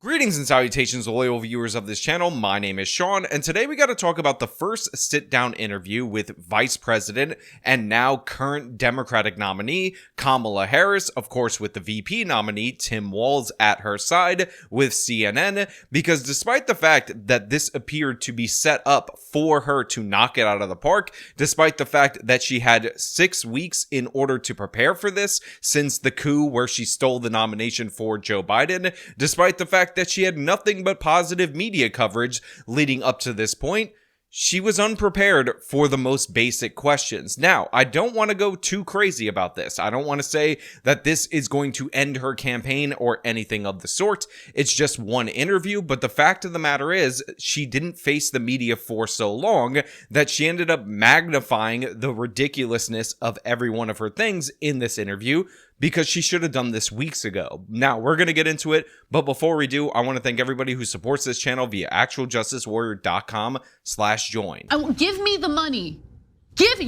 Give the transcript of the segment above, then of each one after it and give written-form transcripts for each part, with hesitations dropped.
Greetings and salutations, loyal viewers of this channel. My name is Sean, and today we got to talk about the first sit-down interview with Vice President and now current Democratic nominee Kamala Harris, of course with the VP nominee Tim Walz at her side with CNN, because despite the fact that this appeared to be set up for her to knock it out of the park, despite the fact that she had 6 weeks in order to prepare for this since the coup where she stole the nomination for Joe Biden, despite the fact that she had nothing but positive media coverage leading up to this point, she was unprepared for the most basic questions. Now, I don't want to go too crazy about this. I don't want to say that this is going to end her campaign or anything of the sort. It's just one interview, but the fact of the matter is she didn't face the media for so long that she ended up magnifying the ridiculousness of every one of her things in this interview, because she should have done this weeks ago. Now, we're going to get into it, but before we do, I want to thank everybody who supports this channel via actualjusticewarrior.com/join. Give me the money. Give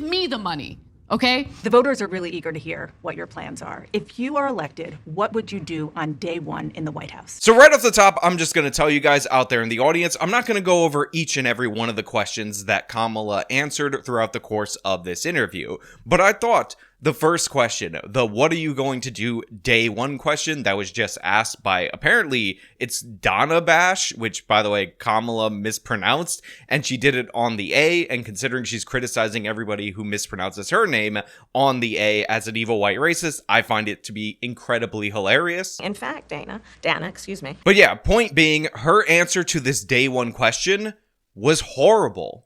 me the money, okay? The voters are really eager to hear what your plans are. If you are elected, what would you do on day one in the White House? So right off the top, I'm just going to tell you guys out there in the audience, I'm not going to go over each and every one of the questions that Kamala answered throughout the course of this interview, but I thought the first question, the what are you going to do day one question that was just asked by, apparently it's Donna Bash, which by the way, Kamala mispronounced, and she did it on the A, and considering she's criticizing everybody who mispronounces her name on the A as an evil white racist, I find it to be incredibly hilarious. In fact, Dana, excuse me. But yeah, point being, her answer to this day one question was horrible.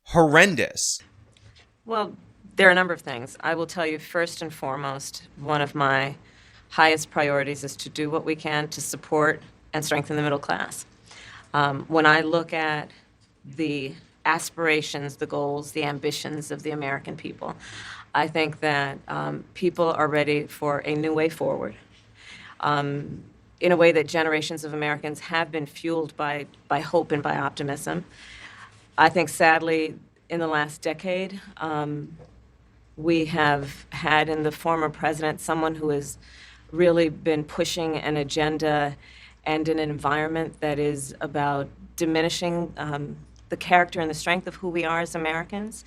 Horrendous. Well, there are a number of things. I will tell you, first and foremost, one of my highest priorities is to do what we can to support and strengthen the middle class. When I look at the aspirations, the goals, the ambitions of the American people, I think that people are ready for a new way forward, in a way that generations of Americans have been fueled by hope and by optimism. I think, sadly, in the last decade, we have had in the former president someone who has really been pushing an agenda and an environment that is about diminishing the character and the strength of who we are as Americans,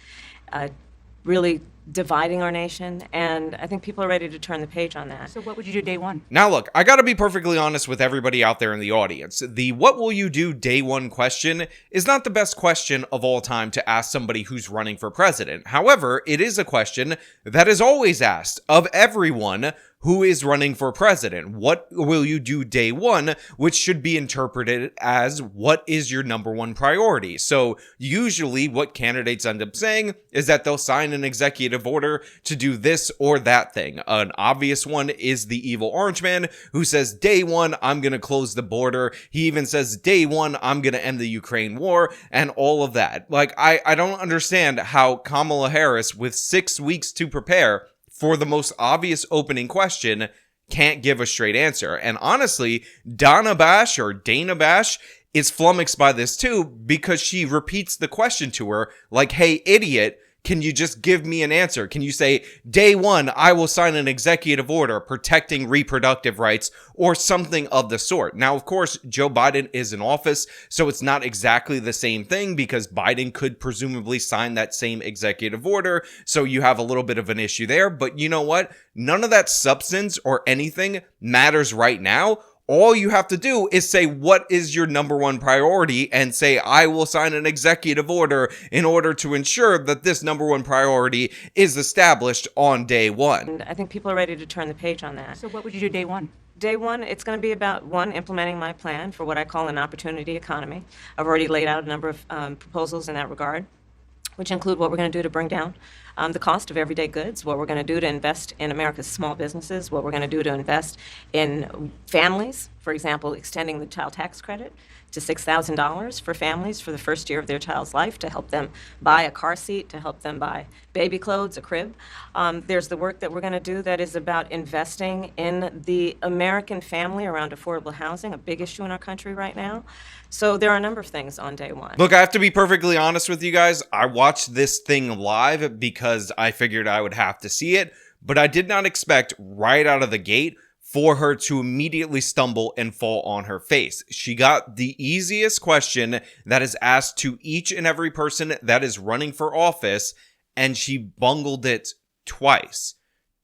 really dividing our nation, and I think people are ready to turn the page on that. So what would you do day one? Now look, I gotta be perfectly honest with everybody out there in the audience. The what will you do day one question is not the best question of all time to ask somebody who's running for president. However, it is a question that is always asked of everyone who is running for president. What will you do day one, which should be interpreted as what is your number one priority. So usually what candidates end up saying is that they'll sign an executive order to do this or that thing. An obvious one is the evil orange man who says day one, I'm going to close the border. He even says day one, I'm going to end the Ukraine war and all of that. Like, I don't understand how Kamala Harris, with 6 weeks to prepare for the most obvious opening question, can't give a straight answer. And honestly, Dana Bash is flummoxed by this too, because she repeats the question to her like, hey, idiot, can you just give me an answer? Can you say, day one, I will sign an executive order protecting reproductive rights or something of the sort? Now, of course, Joe Biden is in office, so it's not exactly the same thing because Biden could presumably sign that same executive order. So you have a little bit of an issue there. But you know what? None of that substance or anything matters right now. All you have to do is say, what is your number one priority? And say, I will sign an executive order in order to ensure that this number one priority is established on day one. And I think people are ready to turn the page on that. So what would you do day one? Day one, it's going to be about, one, implementing my plan for what I call an opportunity economy. I've already laid out a number of proposals in that regard, which include what we're going to do to bring down the cost of everyday goods, what we're going to do to invest in America's small businesses, what we're going to do to invest in families, for example, extending the child tax credit to $6,000 for families for the first year of their child's life to help them buy a car seat, to help them buy baby clothes, a crib. There's the work that we're going to do that is about investing in the American family around affordable housing, a big issue in our country right now. So there are a number of things on day one. Look, I have to be perfectly honest with you guys. I watched this thing live because I figured I would have to see it, but I did not expect right out of the gate for her to immediately stumble and fall on her face. She got the easiest question that is asked to each and every person that is running for office, and she bungled it twice.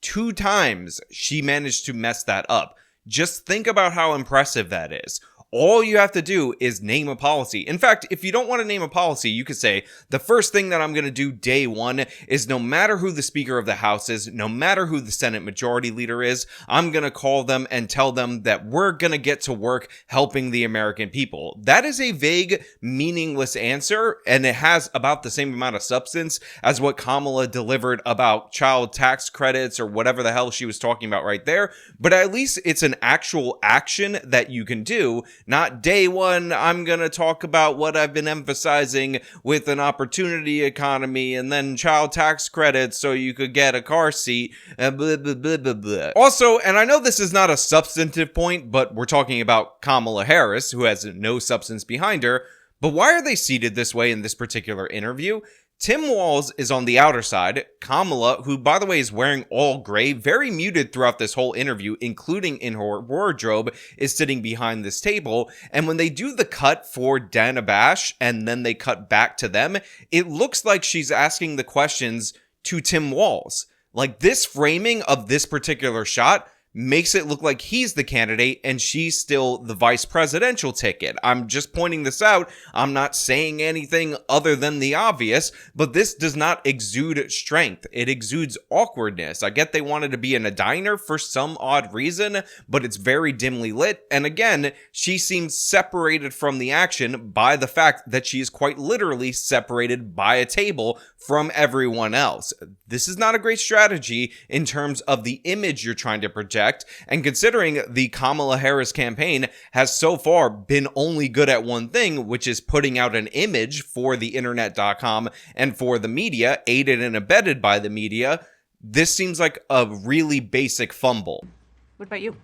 2 times she managed to mess that up. Just think about how impressive that is. All you have to do is name a policy. In fact, if you don't want to name a policy, you could say, the first thing that I'm going to do day one is no matter who the Speaker of the House is, no matter who the Senate Majority Leader is, I'm going to call them and tell them that we're going to get to work helping the American people. That is a vague, meaningless answer, and it has about the same amount of substance as what Kamala delivered about child tax credits or whatever the hell she was talking about right there. But at least it's an actual action that you can do. Not day one, I'm going to talk about what I've been emphasizing with an opportunity economy and then child tax credits so you could get a car seat. Blah, blah, blah, blah, blah. Also, and I know this is not a substantive point, but we're talking about Kamala Harris, who has no substance behind her. But why are they seated this way in this particular interview? Tim Walz is on the outer side. Kamala, who by the way is wearing all gray, very muted throughout this whole interview, including in her wardrobe, is sitting behind this table. And when they do the cut for Dana Bash and then they cut back to them, it looks like she's asking the questions to Tim Walz. Like, this framing of this particular shot makes it look like he's the candidate and she's still the vice presidential ticket. I'm just pointing this out. I'm not saying anything other than the obvious, but this does not exude strength. It exudes awkwardness. I get they wanted to be in a diner for some odd reason, but it's very dimly lit. And again, she seems separated from the action by the fact that she is quite literally separated by a table from everyone else. This is not a great strategy in terms of the image you're trying to project. And considering the Kamala Harris campaign has so far been only good at one thing, which is putting out an image for the internet.com and for the media, aided and abetted by the media, this seems like a really basic fumble. What about you?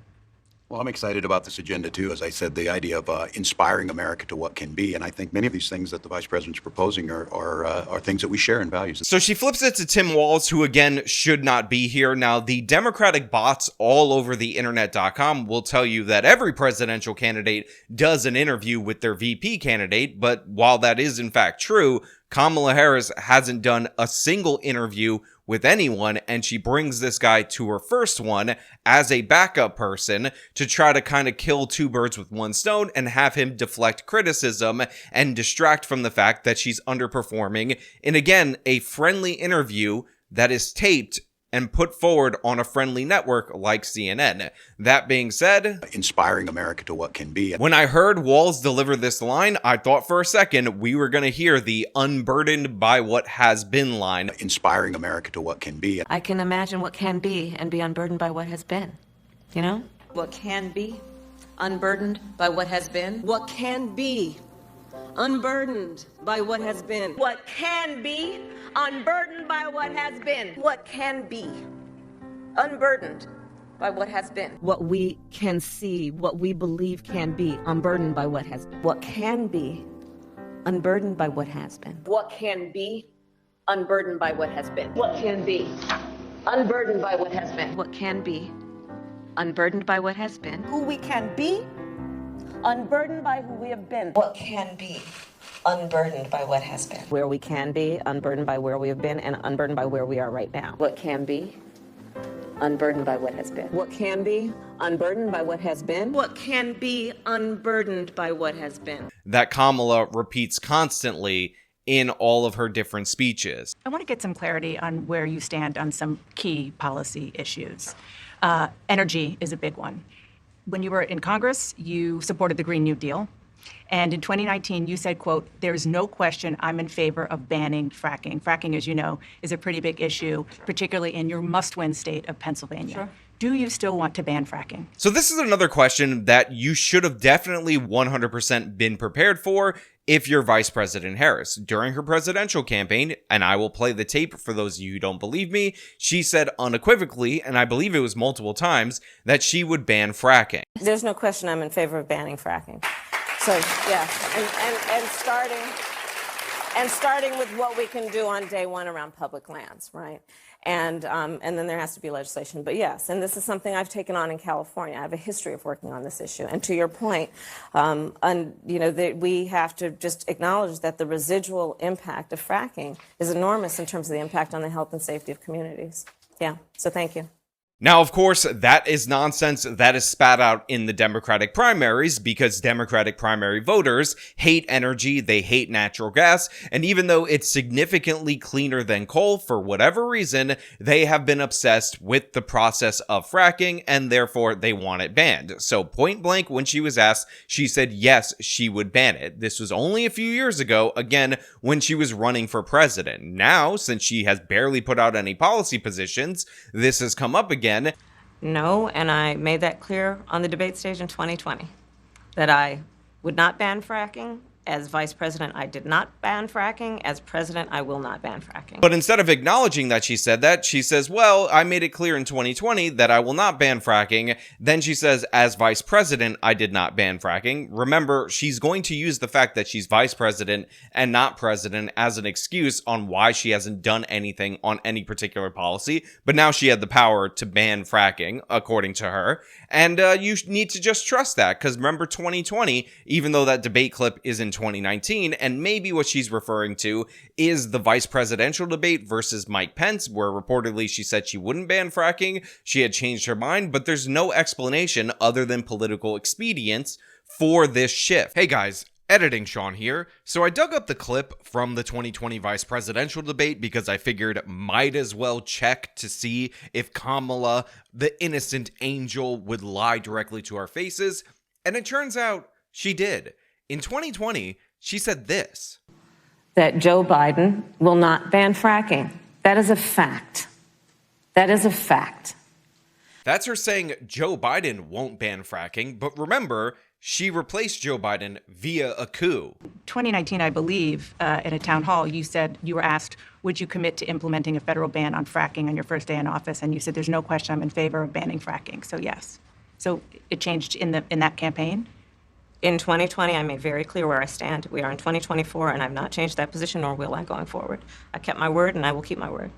Well, I'm excited about this agenda, too. As I said, the idea of inspiring America to what can be. And I think many of these things that the vice president's proposing are things that we share in values. So she flips it to Tim Walz, who, again, should not be here. Now, the Democratic bots all over the internet.com will tell you that every presidential candidate does an interview with their VP candidate. But while that is, in fact, true, Kamala Harris hasn't done a single interview with anyone, and she brings this guy to her first one as a backup person to try to kind of kill 2 birds with 1 stone and have him deflect criticism and distract from the fact that she's underperforming in, again, a friendly interview that is taped and put forward on a friendly network like CNN. That being said, inspiring America to what can be. When I heard Walz deliver this line, I thought for a second we were going to hear the unburdened by what has been line. Inspiring America to what can be. I can imagine what can be and be unburdened by what has been. You know? What can be, unburdened by what has been. What can be, unburdened by what has been. What can be, unburdened by what has been. What can be, unburdened by what has been. What we can see, what we believe can be, unburdened by what has been. What can be, unburdened by what has been. What can be, unburdened by what has been. What can be, unburdened by what has been. What can be, unburdened by what has been. Who we can be, unburdened by who we have been. What can be, unburdened by what has been. Where we can be, unburdened by where we have been, and unburdened by where we are right now. What can be, unburdened by what has been. What can be, unburdened by what has been. What can be, unburdened by what has been. That Kamala repeats constantly in all of her different speeches. I want to get some clarity on where you stand on some key policy issues. Energy is a big one. When you were in Congress, you supported the Green New Deal. And in 2019, you said, quote, "There's no question I'm in favor of banning fracking." Fracking, as you know, is a pretty big issue, particularly in your must-win state of Pennsylvania. Sure. Do you still want to ban fracking? So this is another question that you should have definitely 100% been prepared for if you're Vice President Harris. During her presidential campaign, and I will play the tape for those of you who don't believe me, she said unequivocally, and I believe it was multiple times, that she would ban fracking. There's no question I'm in favor of banning fracking. So, yeah, and starting with what we can do on day one around public lands, right? And then there has to be legislation. But yes, and this is something I've taken on in California. I have a history of working on this issue. And to your point, we have to just acknowledge that the residual impact of fracking is enormous in terms of the impact on the health and safety of communities. Yeah, so thank you. Now, of course, that is nonsense that is spat out in the Democratic primaries because Democratic primary voters hate energy, they hate natural gas, and even though it's significantly cleaner than coal, for whatever reason, they have been obsessed with the process of fracking, and therefore they want it banned. So point blank, when she was asked, she said yes, she would ban it. This was only a few years ago, again, when she was running for president. Now, since she has barely put out any policy positions, this has come up again. No, and I made that clear on the debate stage in 2020, that I would not ban fracking. As vice president, I did not ban fracking. As president, I will not ban fracking. But instead of acknowledging that she said that, she says, well, I made it clear in 2020 that I will not ban fracking. Then she says, as vice president, I did not ban fracking. Remember, she's going to use the fact that she's vice president and not president as an excuse on why she hasn't done anything on any particular policy. But now she had the power to ban fracking, according to her. And you need to just trust that, because remember 2020, even though that debate clip is in 2019, and maybe what she's referring to is the vice presidential debate versus Mike Pence, where reportedly she said she wouldn't ban fracking, she had changed her mind, but there's no explanation other than political expedience for this shift. Hey guys, editing Sean here. So I dug up the clip from the 2020 vice presidential debate because I figured might as well check to see if Kamala, the innocent angel, would lie directly to our faces, and it turns out she did. In 2020, she said this: That Joe Biden will not ban fracking. That is a fact. That is a fact. That's her saying Joe Biden won't ban fracking, but remember, she replaced Joe Biden via a coup. 2019, I believe, in a town hall, you said, you were asked, would you commit to implementing a federal ban on fracking on your first day in office? And you said, there's no question, I'm in favor of banning fracking. So yes. So it changed in that campaign? In 2020, I made very clear where I stand. We are in 2024, and I've not changed that position, nor will I going forward. I kept my word, and I will keep my word.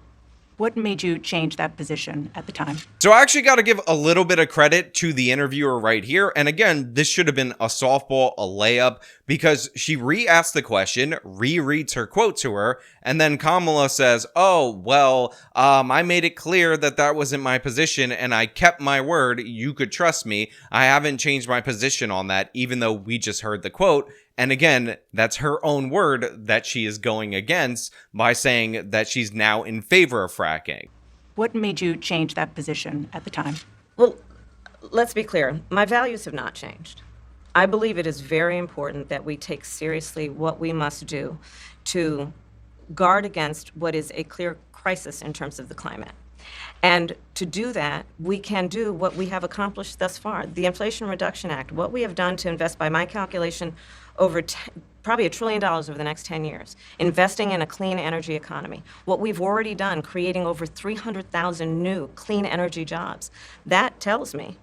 What made you change that position at the time? So I actually got to give a little bit of credit to the interviewer right here. And again, this should have been a softball, a layup, because she re-asked the question, rereads her quote to her, and then Kamala says, oh, well, I made it clear that that wasn't my position, and I kept my word. You could trust me. I haven't changed my position on that, even though we just heard the quote. And again, that's her own word that she is going against by saying that she's now in favor of fracking. What made you change that position at the time? Well, let's be clear. My values have not changed. I believe it is very important that we take seriously what we must do to guard against what is a clear crisis in terms of the climate. And to do that, we can do what we have accomplished thus far. The Inflation Reduction Act, what we have done to invest, by my calculation, over probably $1 trillion over the next 10 years, investing in a clean energy economy. What we've already done, creating over 300,000 new clean energy jobs. That tells me,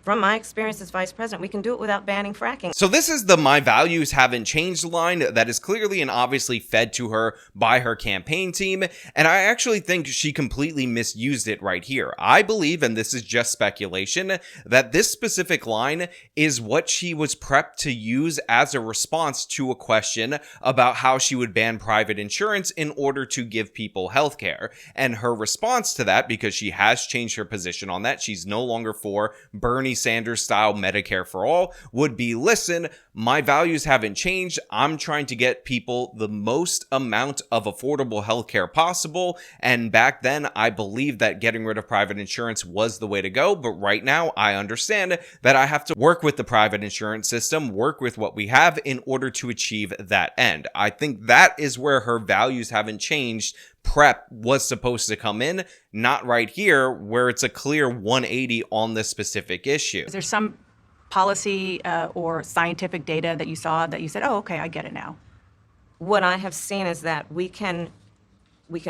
from my experience as vice president, we can do it without banning fracking. So this is the "my values haven't changed" line that is clearly and obviously fed to her by her campaign team, and I actually think she completely misused it right here. I believe, and this is just speculation, that this specific line is what she was prepped to use as a response to a question about how she would ban private insurance in order to give people health care. And her response to that, because she has changed her position on that, she's no longer for Bernie Sanders style Medicare for all, would be, listen, my values haven't changed. I'm trying to get people the most amount of affordable healthcare possible. And back then, I believed that getting rid of private insurance was the way to go. But right now, I understand that I have to work with the private insurance system, work with what we have in order to achieve that end. I think that is where her values haven't changed prep was supposed to come in, not right here where it's a clear 180 on this specific issue. Is there some policy or scientific data that you saw that you said, oh, okay, I get it now? What I have seen is that we can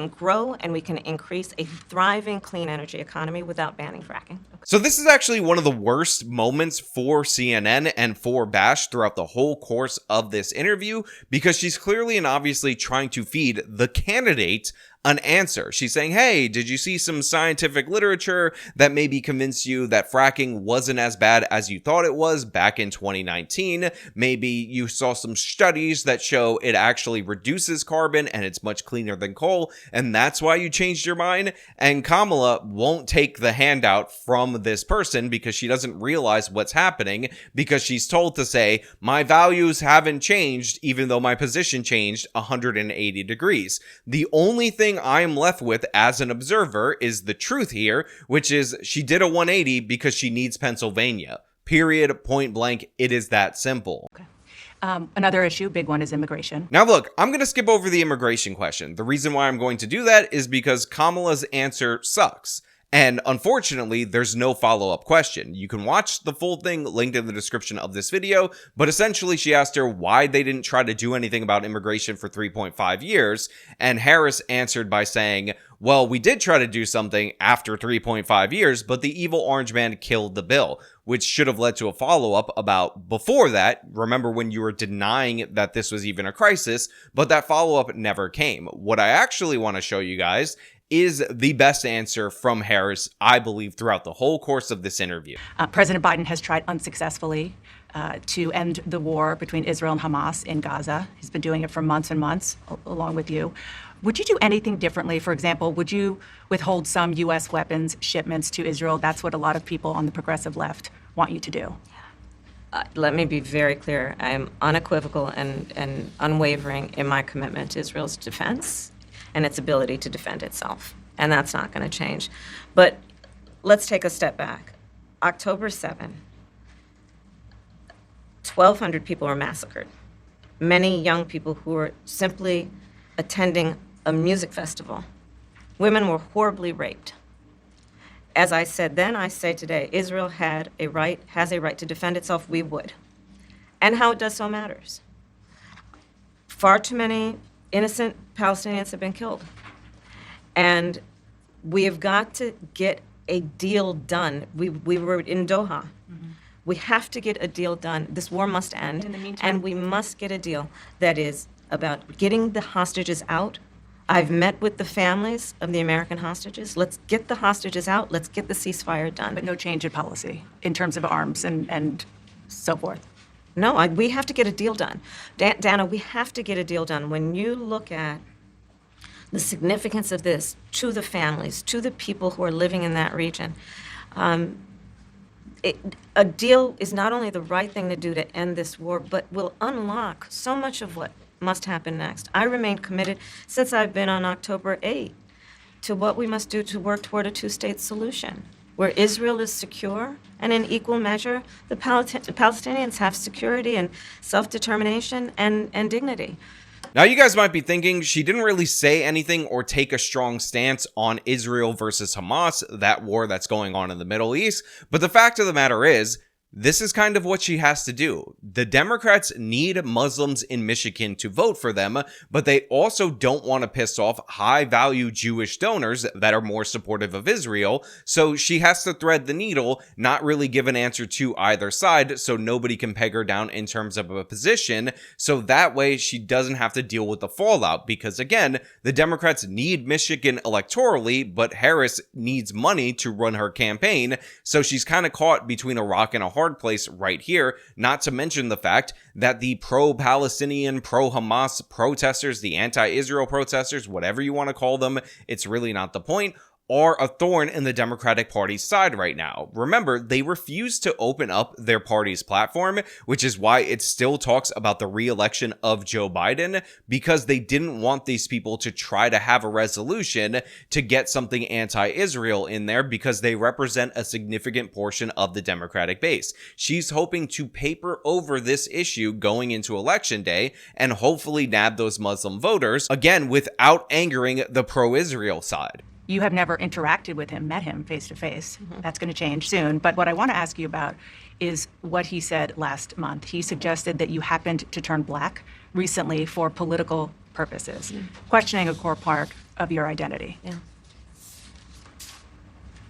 grow and we can increase a thriving clean energy economy without banning fracking. So this is actually one of the worst moments for CNN and for Bash throughout the whole course of this interview, because she's clearly and obviously trying to feed the candidate an answer. She's saying, hey, did you see some scientific literature that maybe convinced you that fracking wasn't as bad as you thought it was back in 2019? Maybe you saw some studies that show it actually reduces carbon and it's much cleaner than coal, and that's why you changed your mind? And Kamala won't take the handout from this person because she doesn't realize what's happening, because she's told to say, my values haven't changed, even though my position changed 180 degrees. The only thing I am left with as an observer is the truth here, which is she did a 180 because she needs Pennsylvania. Period, point blank. It is that simple. Okay. Another issue, big one, is immigration. Now look, I'm going to skip over the immigration question. The reason why I'm going to do that is because Kamala's answer sucks. And unfortunately, there's no follow-up question. You can watch the full thing linked in the description of this video, but essentially she asked her why they didn't try to do anything about immigration for 3.5 years, and Harris answered by saying, well, we did try to do something after 3.5 years, but the evil orange man killed the bill, which should have led to a follow-up about before that. Remember when you were denying that this was even a crisis, but that follow-up never came. What I actually want to show you guys is the best answer from Harris, I believe, throughout the whole course of this interview. President Biden has tried unsuccessfully to end the war between Israel and Hamas in Gaza. He's been doing it for months and months, along with you. Would you do anything differently? For example, would you withhold some U.S. weapons shipments to Israel? That's what a lot of people on the progressive left want you to do. Let me be very clear. I am unequivocal and unwavering in my commitment to Israel's defense and its ability to defend itself. And that's not going to change. But let's take a step back. October 7, 1,200 people were massacred. Many young people who were simply attending a music festival. Women were horribly raped. As I said then, I say today, Israel has a right to defend itself. We would. And how it does so matters. Far too many innocent Palestinians have been killed. And we have got to get a deal done. We were in Doha. Mm-hmm. We have to get a deal done. This war must end. In the meantime, and we must get a deal that is about getting the hostages out. I've met with the families of the American hostages. Let's get the hostages out. Let's get the ceasefire done. But no change in policy in terms of arms and so forth. No, we have to get a deal done. Dana, we have to get a deal done. When you look at the significance of this to the families, to the people who are living in that region, a deal is not only the right thing to do to end this war, but will unlock so much of what must happen next. I remain committed since I've been on October 8 to what we must do to work toward a two-state solution, where Israel is secure, and in equal measure, the Palestinians have security and self-determination and dignity. Now, you guys might be thinking she didn't really say anything or take a strong stance on Israel versus Hamas, that war that's going on in the Middle East, but the fact of the matter is, this is kind of what she has to do. The Democrats need Muslims in Michigan to vote for them, but they also don't want to piss off high-value Jewish donors that are more supportive of Israel, so she has to thread the needle, not really give an answer to either side, so nobody can peg her down in terms of a position, so that way she doesn't have to deal with the fallout, because again, the Democrats need Michigan electorally, but Harris needs money to run her campaign, so she's kind of caught between a rock and a hard place right here, not to mention the fact that the pro-Palestinian, pro-Hamas protesters, the anti-Israel protesters, whatever you want to call them, it's really not the point, are a thorn in the Democratic Party's side right now. Remember, they refuse to open up their party's platform, which is why it still talks about the re-election of Joe Biden, because they didn't want these people to try to have a resolution to get something anti-Israel in there, because they represent a significant portion of the Democratic base. She's hoping to paper over this issue going into Election Day and hopefully nab those Muslim voters, again, without angering the pro-Israel side. You have never interacted with him, met him face to face. That's going to change soon. But what I want to ask you about is what he said last month. He suggested that you happened to turn black recently for political purposes, questioning a core part of your identity. Yeah.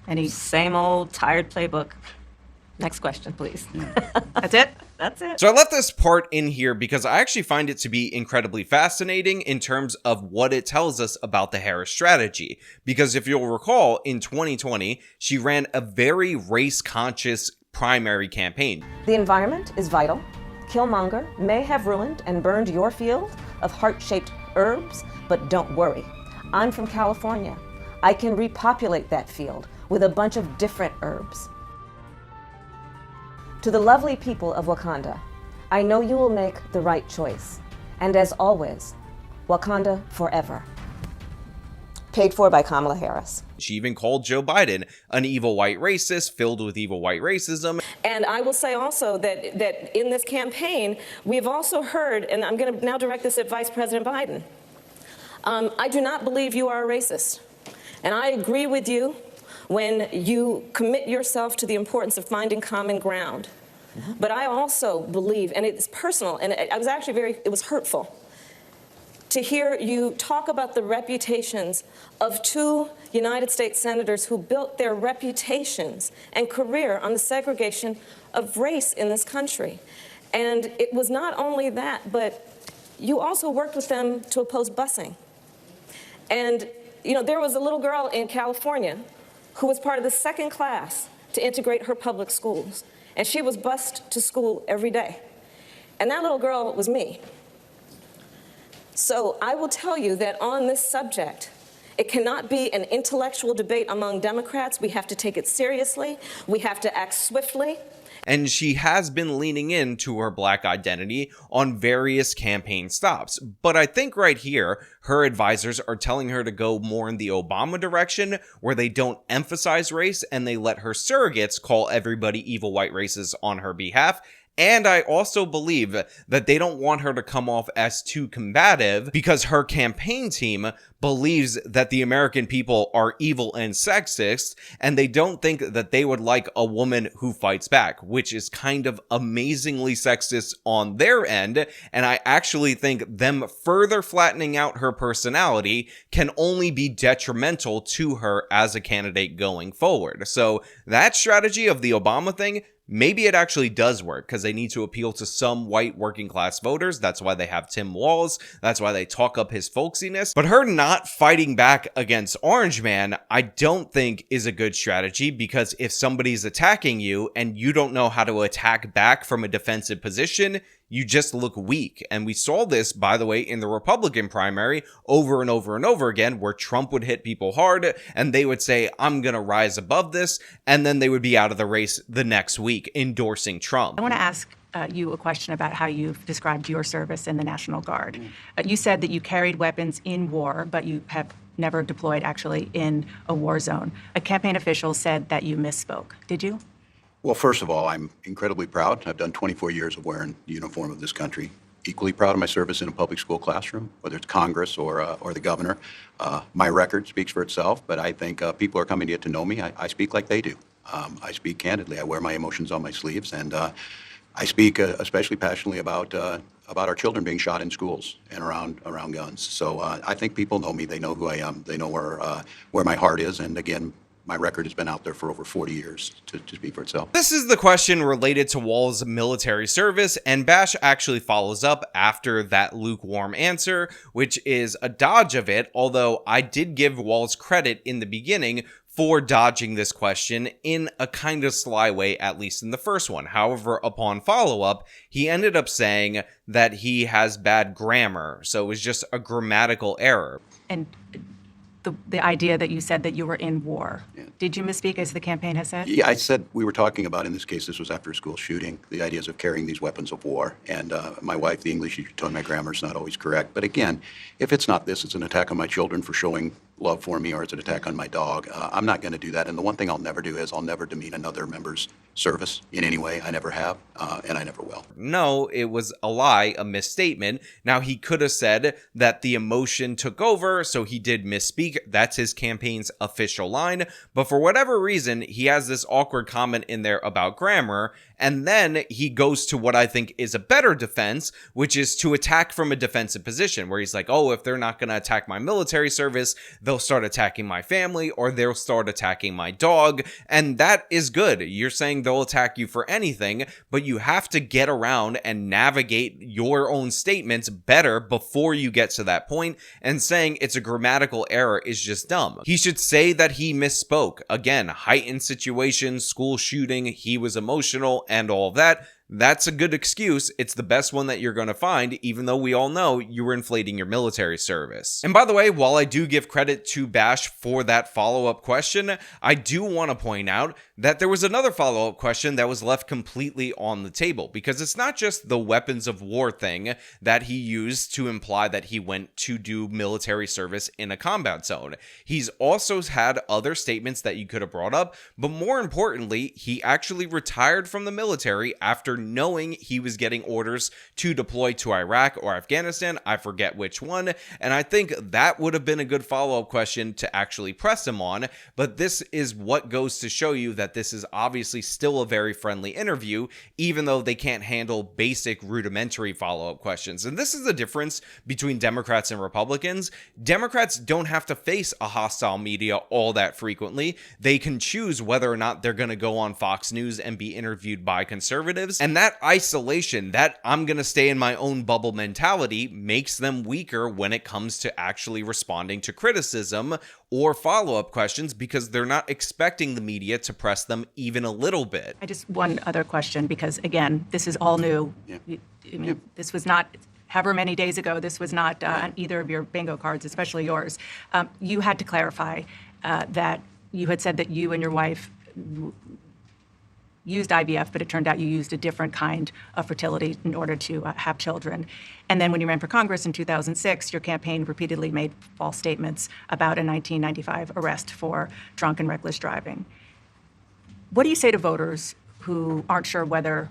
Any same old tired playbook. Next question, please. That's it? That's it. So I left this part in here because I actually find it to be incredibly fascinating in terms of what it tells us about the Harris strategy. Because if you'll recall, in 2020, she ran a very race-conscious primary campaign. The environment is vital. Killmonger may have ruined and burned your field of heart-shaped herbs, but don't worry. I'm from California. I can repopulate that field with a bunch of different herbs. To the lovely people of Wakanda, I know you will make the right choice. And as always, Wakanda forever. Paid for by Kamala Harris. She even called Joe Biden an evil white racist filled with evil white racism. And I will say also that in this campaign, we've also heard, and I'm going to now direct this at Vice President Biden, I do not believe you are a racist. And I agree with you when you commit yourself to the importance of finding common ground. But I also believe, and it's personal, and I was actually it was hurtful to hear you talk about the reputations of two United States senators who built their reputations and career on the segregation of race in this country. And it was not only that, but you also worked with them to oppose busing. And, you know, there was a little girl in California who was part of the second class to integrate her public schools. And she was bused to school every day. And that little girl was me. So I will tell you that on this subject, it cannot be an intellectual debate among Democrats. We have to take it seriously. We have to act swiftly. And she has been leaning into her black identity on various campaign stops. But I think right here, her advisors are telling her to go more in the Obama direction, where they don't emphasize race and they let her surrogates call everybody evil white racists on her behalf. And I also believe that they don't want her to come off as too combative because her campaign team believes that the American people are evil and sexist, and they don't think that they would like a woman who fights back, which is kind of amazingly sexist on their end. And I actually think them further flattening out her personality can only be detrimental to her as a candidate going forward. So that strategy of the Obama thing, maybe it actually does work because they need to appeal to some white working class voters. That's why they have Tim Walz. That's why they talk up his folksiness. But her not fighting back against Orange Man, I don't think is a good strategy, because if somebody's attacking you and you don't know how to attack back from a defensive position, you just look weak. And we saw this, by the way, in the Republican primary over and over and over again, where Trump would hit people hard and they would say, I'm going to rise above this. And then they would be out of the race the next week endorsing Trump. I want to ask you a question about how you've described your service in the National Guard. You said that you carried weapons in war, but you have never deployed actually in a war zone. A campaign official said that you misspoke. Did you? Well, first of all, I'm incredibly proud. I've done 24 years of wearing the uniform of this country. Equally proud of my service in a public school classroom, whether it's Congress or the governor. My record speaks for itself, but I think people are coming to get to know me. I speak like they do. I speak candidly. I wear my emotions on my sleeves, and I speak especially passionately about our children being shot in schools and around guns. So I think people know me. They know who I am. They know where my heart is, and again, my record has been out there for over 40 years to speak for itself. This is the question related to Walz's military service, and Bash actually follows up after that lukewarm answer, which is a dodge of it, although I did give Walz credit in the beginning for dodging this question in a kind of sly way, at least in the first one. However, upon follow-up, he ended up saying that he has bad grammar, so it was just a grammatical error. And the idea that you said that you were in war. Yeah. Did you misspeak, as the campaign has said? Yeah, I said we were talking about, in this case, this was after a school shooting, the ideas of carrying these weapons of war. And my wife, the English teacher, told me my grammar is not always correct. But again, if it's not this, it's an attack on my children for showing love for me, or it's an attack on my dog. I'm not going to do that. And the one thing I'll never do is I'll never demean another member's service in any way. I never have, and I never will. No, it was a lie, a misstatement. Now, he could have said that the emotion took over, so he did misspeak. That's his campaign's official line. But for whatever reason, he has this awkward comment in there about grammar, And then he goes to what I think is a better defense, which is to attack from a defensive position, where he's like, oh, if they're not going to attack my military service, they'll start attacking my family, or they'll start attacking my dog. And that is good. You're saying they'll attack you for anything, but you have to get around and navigate your own statements better before you get to that point, and saying it's a grammatical error is just dumb. He should say that he misspoke. Again, heightened situation, school shooting, he was emotional, and all of that. That's a good excuse. It's the best one that you're going to find, even though we all know you were inflating your military service. And by the way, while I do give credit to Bash for that follow-up question, I do want to point out that there was another follow-up question that was left completely on the table, because it's not just the weapons of war thing that he used to imply that he went to do military service in a combat zone. He's also had other statements that you could have brought up, but more importantly, he actually retired from the military after knowing he was getting orders to deploy to Iraq or Afghanistan. I forget which one. And I think that would have been a good follow-up question to actually press him on. But this is what goes to show you that this is obviously still a very friendly interview, even though they can't handle basic rudimentary follow-up questions. And this is the difference between Democrats and Republicans. Democrats don't have to face a hostile media all that frequently. They can choose whether or not they're going to go on Fox News and be interviewed by conservatives. And that isolation, that I'm going to stay in my own bubble mentality, makes them weaker when it comes to actually responding to criticism or follow-up questions, because they're not expecting the media to press them even a little bit. I just one other question, because again, this is all new. This was not, however many days ago, this was not on either of your bingo cards, especially yours. You had to clarify that you had said that you and your wife used IVF, but it turned out you used a different kind of fertility in order to have children. And then when you ran for Congress in 2006, your campaign repeatedly made false statements about a 1995 arrest for drunk and reckless driving. What do you say to voters who aren't sure whether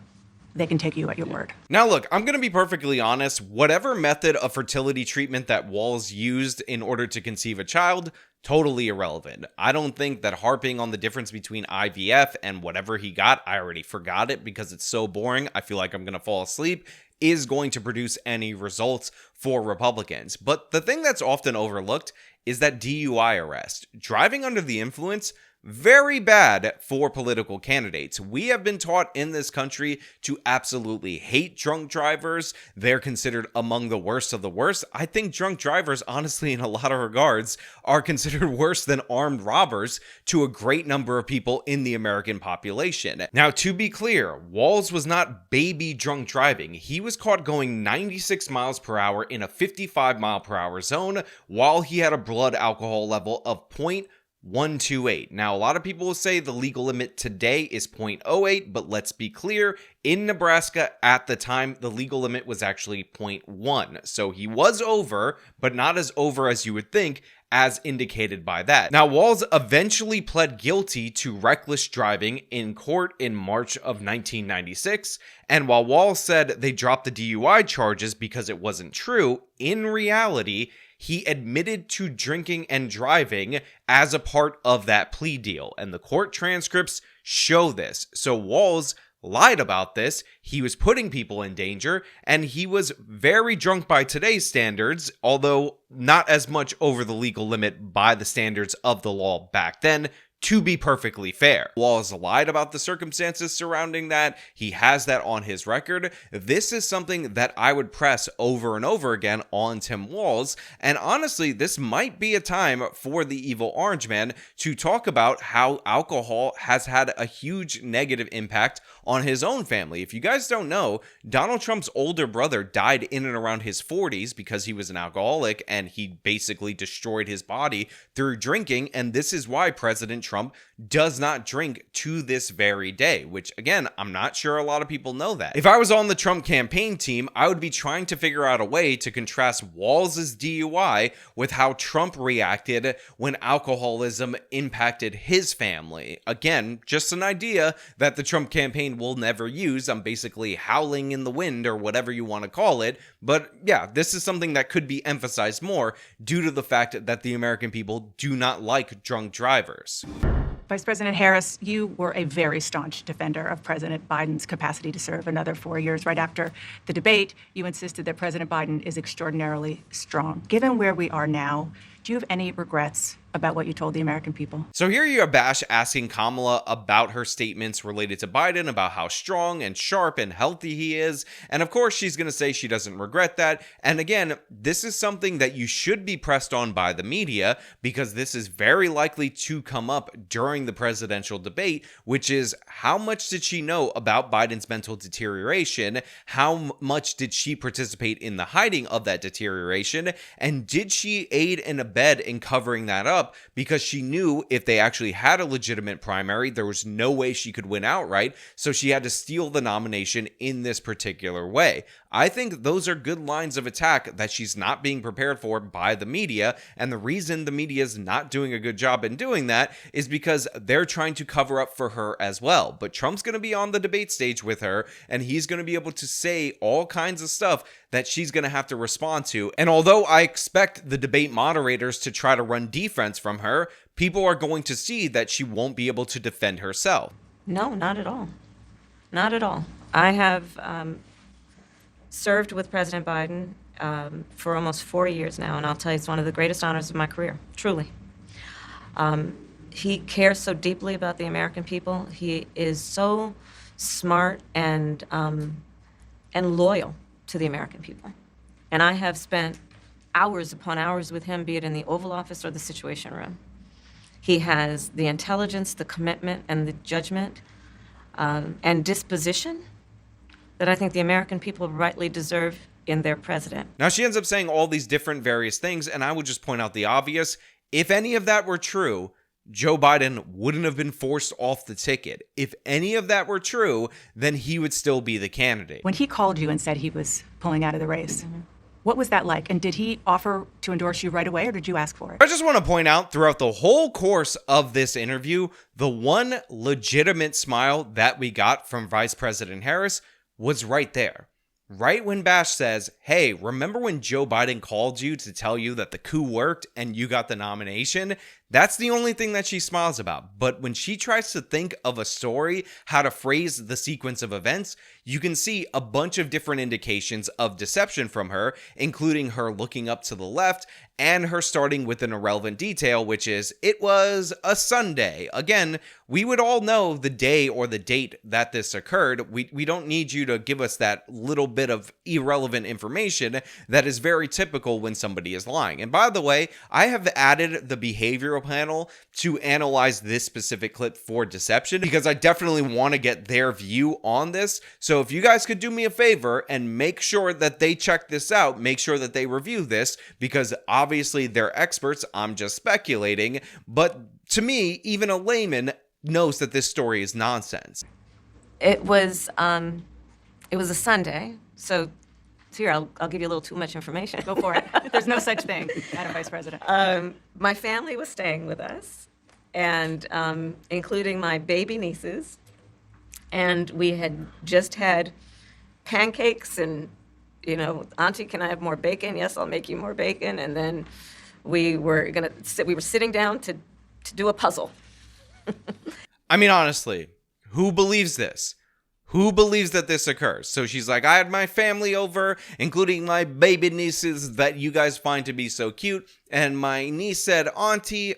they can take you at your word? Now, look, I'm going to be perfectly honest. Whatever method of fertility treatment that Walz used in order to conceive a child, totally irrelevant. I don't think that harping on the difference between IVF and whatever he got, I already forgot it because it's so boring, I feel like I'm going to fall asleep, is going to produce any results for Republicans. But the thing that's often overlooked is that DUI arrest. Driving under the influence, very bad for political candidates. We have been taught in this country to absolutely hate drunk drivers. They're considered among the worst of the worst. I think drunk drivers, honestly, in a lot of regards, are considered worse than armed robbers to a great number of people in the American population. Now, to be clear, Walz was not baby drunk driving. He was caught going 96 miles per hour in a 55 mile per hour zone while he had a blood alcohol level of 0.128. Now, a lot of people will say the legal limit today is 0.08, but let's be clear, in Nebraska at the time, the legal limit was actually 0.1. So he was over, but not as over as you would think, as indicated by that. Now, Walz eventually pled guilty to reckless driving in court in March of 1996, and while Walz said they dropped the DUI charges because it wasn't true, in reality, he admitted to drinking and driving as a part of that plea deal, and the court transcripts show this. So Walz lied about this, he was putting people in danger, and he was very drunk by today's standards, although not as much over the legal limit by the standards of the law back then, to be perfectly fair. Walz lied about the circumstances surrounding that. He has that on his record. This is something that I would press over and over again on Tim Walz. And honestly, this might be a time for the evil orange man to talk about how alcohol has had a huge negative impact on his own family. If you guys don't know, Donald Trump's older brother died in and around his 40s because he was an alcoholic and he basically destroyed his body through drinking. And this is why President Trump does not drink to this very day, which again, I'm not sure a lot of people know that. If I was on the Trump campaign team, I would be trying to figure out a way to contrast Walz's DUI with how Trump reacted when alcoholism impacted his family. Again, just an idea that the Trump campaign will never use. I'm basically howling in the wind or whatever you want to call it. But yeah, this is something that could be emphasized more due to the fact that the American people do not like drunk drivers. Vice President Harris, you were a very staunch defender of President Biden's capacity to serve another 4 years. Right after the debate, you insisted that President Biden is extraordinarily strong. Given where we are now, do you have any regrets about what you told the American people? So here you have Bash asking Kamala about her statements related to Biden, about how strong and sharp and healthy he is. And of course, she's going to say she doesn't regret that. And again, this is something that you should be pressed on by the media, because this is very likely to come up during the presidential debate, which is how much did she know about Biden's mental deterioration? How much did she participate in the hiding of that deterioration? And did she aid and abet in covering that up? Because she knew if they actually had a legitimate primary, there was no way she could win outright, so she had to steal the nomination in this particular way. I think those are good lines of attack that she's not being prepared for by the media, and the reason the media is not doing a good job in doing that is because they're trying to cover up for her as well. But Trump's going to be on the debate stage with her, and he's going to be able to say all kinds of stuff that she's going to have to respond to. And although I expect the debate moderators to try to run defense from her, people are going to see that she won't be able to defend herself. No, not at all. Not at all. I have served with President Biden for almost 4 years now, and I'll tell you, it's one of the greatest honors of my career, truly. He cares so deeply about the American people. He is so smart and loyal to the American people. And I have spent hours upon hours with him, be it in the Oval Office or the Situation Room. He has the intelligence, the commitment, and the judgment and disposition that I think the American people rightly deserve in their president. Now, she ends up saying all these different various things, and I would just point out the obvious. If any of that were true, Joe Biden wouldn't have been forced off the ticket. If any of that were true, then he would still be the candidate. When he called you and said he was pulling out of the race, what was that like? And did he offer to endorse you right away, or did you ask for it? I just want to point out, throughout the whole course of this interview, the one legitimate smile that we got from Vice President Harris was right there. Right when Bash says, hey, remember when Joe Biden called you to tell you that the coup worked and you got the nomination? That's the only thing that she smiles about. But when she tries to think of a story, how to phrase the sequence of events, you can see a bunch of different indications of deception from her, including her looking up to the left and her starting with an irrelevant detail, which is, it was a Sunday. Again, we would all know the day or the date that this occurred. We don't need you to give us that little bit of irrelevant information that is very typical when somebody is lying. And by the way, I have added the behavioral panel to analyze this specific clip for deception, because I definitely want to get their view on this. So if you guys could do me a favor and make sure that they check this out, make sure that they review this, because obviously they're experts, I'm just speculating, but to me, even a layman knows that this story is nonsense. It was a Sunday, so here, I'll give you a little too much information. Go for it. There's no such thing, Madam Vice President. My family was staying with us, and including my baby nieces, and we had just had pancakes and, you know, Auntie, can I have more bacon? Yes, I'll make you more bacon. And then we were sitting down to do a puzzle. I mean, honestly, who believes this? Who believes that this occurs? So she's like, I had my family over, including my baby nieces that you guys find to be so cute. And my niece said, Auntie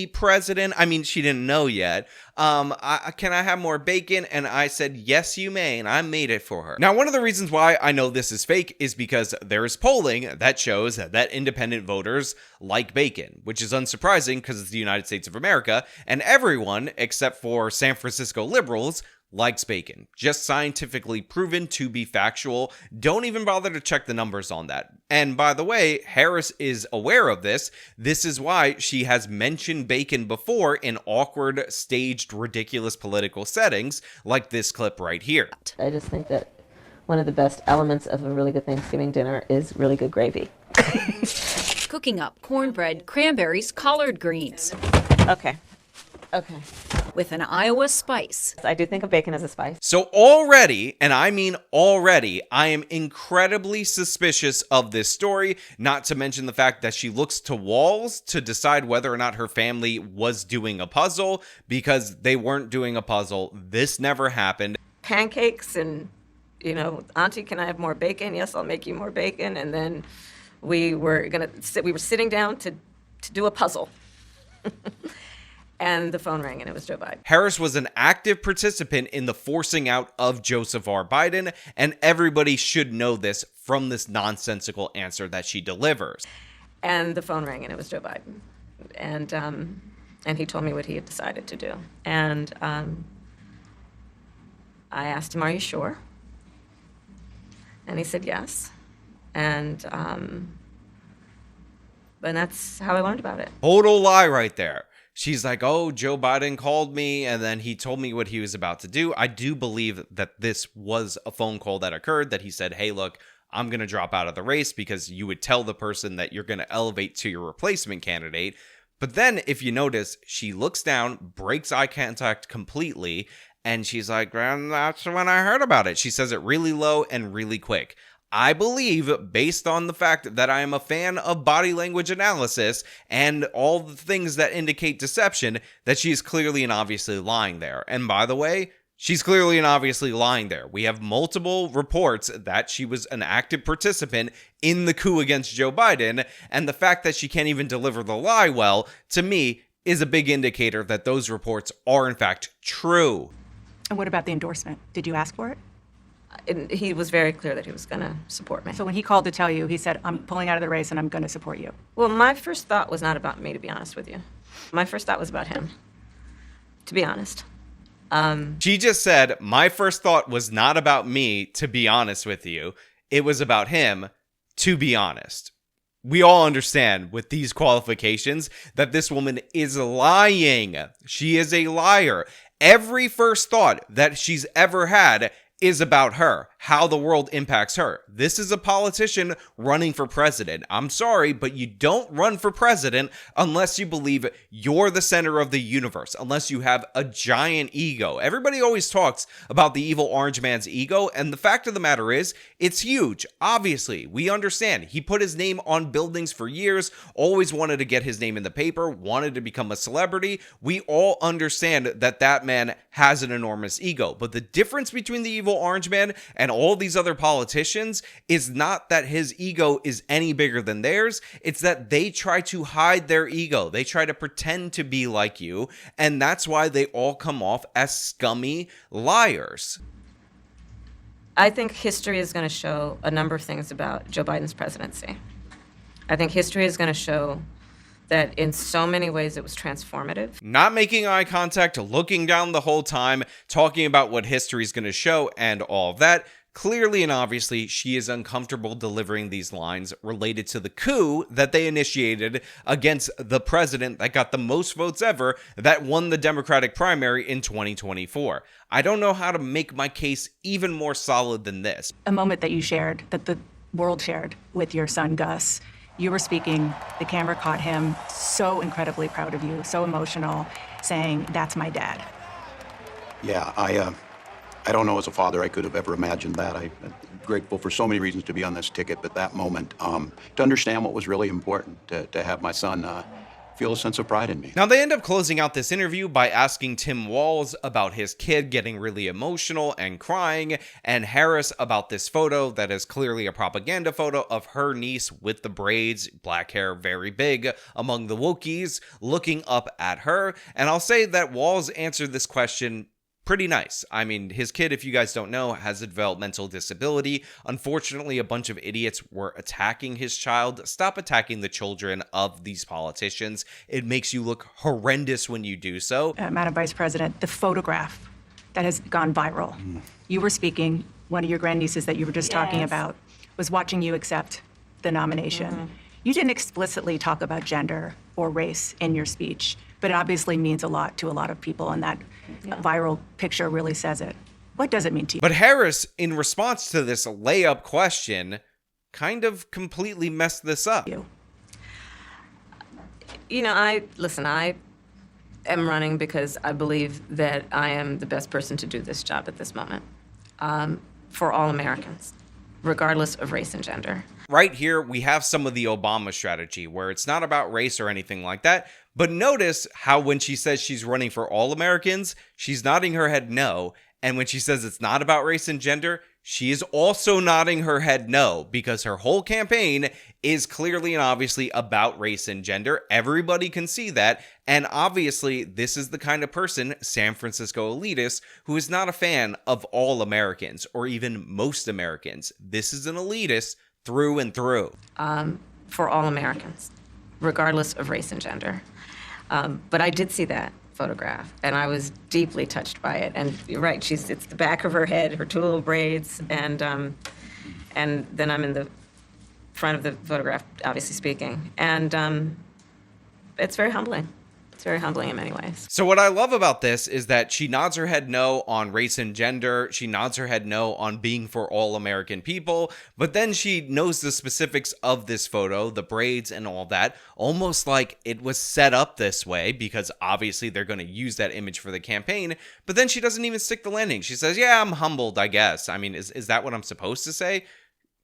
President. I mean, she didn't know yet. Can I have more bacon? And I said, yes, you may. And I made it for her. Now, one of the reasons why I know this is fake is because there is polling that shows that independent voters like bacon, which is unsurprising because it's the United States of America. And everyone, except for San Francisco liberals, likes bacon. Just scientifically proven to be factual. Don't even bother to check the numbers on that. And by the way, Harris is aware of this. This is why she has mentioned bacon before in awkward, staged, ridiculous political settings, like this clip right here. I just think that one of the best elements of a really good Thanksgiving dinner is really good gravy. Cooking up cornbread, cranberries, collard greens. Okay. with an Iowa spice. I do think of bacon as a spice. So already, and I mean already, I am incredibly suspicious of this story, not to mention the fact that she looks to Walz to decide whether or not her family was doing a puzzle, because they weren't doing a puzzle. This never happened. Pancakes and, Auntie, can I have more bacon? Yes, I'll make you more bacon. And then we were sitting down to do a puzzle. And the phone rang, and it was Joe Biden. Harris was an active participant in the forcing out of Joseph R. Biden, and everybody should know this from this nonsensical answer that she delivers. And the phone rang, and it was Joe Biden. And he told me what he had decided to do. And I asked him, "Are you sure?" And he said yes. And that's how I learned about it. Total lie right there. She's like, oh, Joe Biden called me and then he told me what he was about to do. I do believe that this was a phone call that occurred, that he said, hey, look, I'm going to drop out of the race, because you would tell the person that you're going to elevate to your replacement candidate. But then if you notice, she looks down, breaks eye contact completely, and she's like, well, that's when I heard about it. She says it really low and really quick. I believe, based on the fact that I am a fan of body language analysis and all the things that indicate deception, that she is clearly and obviously lying there. And by the way, she's clearly and obviously lying there. We have multiple reports that she was an active participant in the coup against Joe Biden, and the fact that she can't even deliver the lie well, to me, is a big indicator that those reports are in fact true. And what about the endorsement? Did you ask for it? He was very clear that he was going to support me. So when he called to tell you, he said, I'm pulling out of the race and I'm going to support you. Well, my first thought was not about me, to be honest with you. My first thought was about him, to be honest. She just said, my first thought was not about me, to be honest with you. It was about him, to be honest. We all understand with these qualifications that this woman is lying. She is a liar. Every first thought that she's ever had is about her, how the world impacts her. This is a politician running for president. I'm sorry, but you don't run for president unless you believe you're the center of the universe, unless you have a giant ego. Everybody always talks about the evil orange man's ego, and the fact of the matter is, it's huge. Obviously, we understand. He put his name on buildings for years, always wanted to get his name in the paper, wanted to become a celebrity. We all understand that that man has an enormous ego, but the difference between the evil orange man and all these other politicians is not that his ego is any bigger than theirs. It's that they try to hide their ego. They try to pretend to be like you, and that's why they all come off as scummy liars. I think history is going to show a number of things about Joe Biden's presidency. I think history is going to show that in so many ways it was transformative. Not making eye contact, looking down the whole time, talking about what history is going to show and all of that. Clearly and obviously, she is uncomfortable delivering these lines related to the coup that they initiated against the president that got the most votes ever, that won the Democratic primary in 2024. I don't know how to make my case even more solid than this. A moment that you shared, that the world shared with your son, Gus. You were speaking, the camera caught him, so incredibly proud of you, so emotional, saying, that's my dad. Yeah, I don't know as a father I could have ever imagined that. I'm grateful for so many reasons to be on this ticket, but that moment, to understand what was really important, to have my son feel a sense of pride in me. Now, they end up closing out this interview by asking Tim Walz about his kid getting really emotional and crying, and Harris about this photo that is clearly a propaganda photo of her niece with the braids, black hair, very big among the wokies, looking up at her. And I'll say that Walz answered this question pretty nice. I mean, his kid, if you guys don't know, has a developmental disability. Unfortunately, a bunch of idiots were attacking his child. Stop attacking the children of these politicians. It makes you look horrendous when you do so. Madam Vice President, the photograph that has gone viral. You were speaking, one of your grandnieces that you were just talking about was watching you accept the nomination. You didn't explicitly talk about gender or race in your speech, but it obviously means a lot to a lot of people, and that viral picture really says it. What does it mean to you? But Harris, in response to this layup question, kind of completely messed this up. You know, I am running because I believe that I am the best person to do this job at this moment, for all Americans, regardless of race and gender. Right here, we have some of the Obama strategy where it's not about race or anything like that. But notice how when she says she's running for all Americans, she's nodding her head no. And when she says it's not about race and gender, she is also nodding her head no, because her whole campaign is clearly and obviously about race and gender. Everybody can see that. And obviously, this is the kind of person, San Francisco elitist, who is not a fan of all Americans or even most Americans. This is an elitist through and through. For all Americans, regardless of race and gender. But I did see that photograph, and I was deeply touched by it. And you're right, it's the back of her head, her two little braids, and then I'm in the front of the photograph, obviously speaking. And it's very humbling. It's very humbling in many ways. So what I love about this is that she nods her head no on race and gender. She nods her head no on being for all American people. But then she knows the specifics of this photo, the braids and all that, almost like it was set up this way because obviously they're going to use that image for the campaign. But then she doesn't even stick the landing. She says, yeah, I'm humbled, I guess. I mean, is that what I'm supposed to say?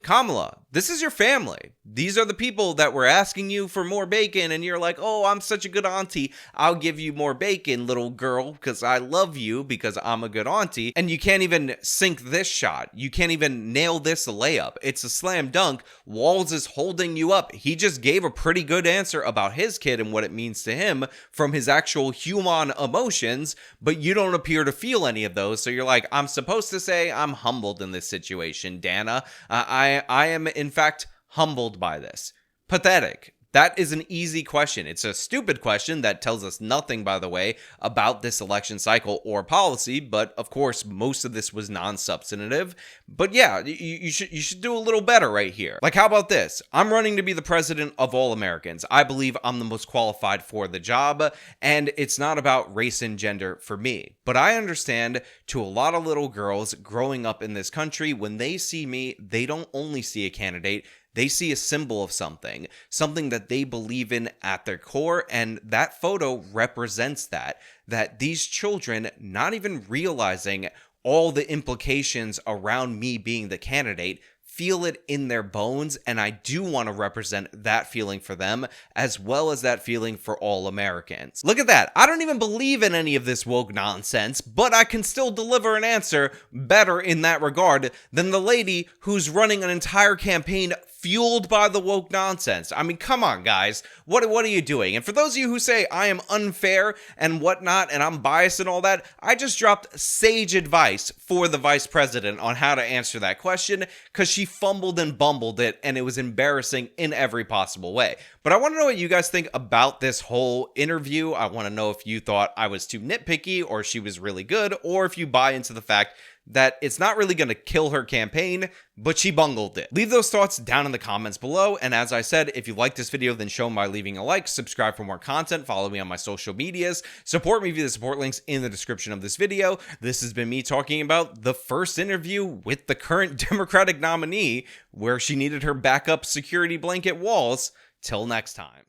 Kamala, this is your family. These are the people that were asking you for more bacon, and you're like, oh, I'm such a good auntie. I'll give you more bacon, little girl, because I love you, because I'm a good auntie. And you can't even sink this shot. You can't even nail this layup. It's a slam dunk. Walz is holding you up. He just gave a pretty good answer about his kid and what it means to him from his actual human emotions, but you don't appear to feel any of those. So you're like, I'm supposed to say I'm humbled in this situation, Dana. I am, in fact, humbled by this. Pathetic. That is an easy question. It's a stupid question that tells us nothing, by the way, about this election cycle or policy, but of course, most of this was non-substantive. But yeah, you should do a little better right here. Like, how about this? I'm running to be the president of all Americans. I believe I'm the most qualified for the job, and it's not about race and gender for me. But I understand to a lot of little girls growing up in this country, when they see me, they don't only see a candidate, they see a symbol of something that they believe in at their core, and that photo represents that these children, not even realizing all the implications around me being the candidate, feel it in their bones, and I do want to represent that feeling for them, as well as that feeling for all Americans. Look at that. I don't even believe in any of this woke nonsense, but I can still deliver an answer better in that regard than the lady who's running an entire campaign fueled by the woke nonsense. I mean, come on, guys. What are you doing? And for those of you who say I am unfair and whatnot, and I'm biased and all that, I just dropped sage advice for the vice president on how to answer that question, because she fumbled and bumbled it, and it was embarrassing in every possible way. But I want to know what you guys think about this whole interview. I want to know if you thought I was too nitpicky, or she was really good, or if you buy into the fact that it's not really going to kill her campaign, but she bungled it. Leave those thoughts down in the comments below, and as I said, if you like this video, then show them by leaving a like, subscribe for more content, follow me on my social medias, support me via the support links in the description of this video. This has been me talking about the first interview with the current Democratic nominee, where she needed her backup security blanket Walz. Till next time.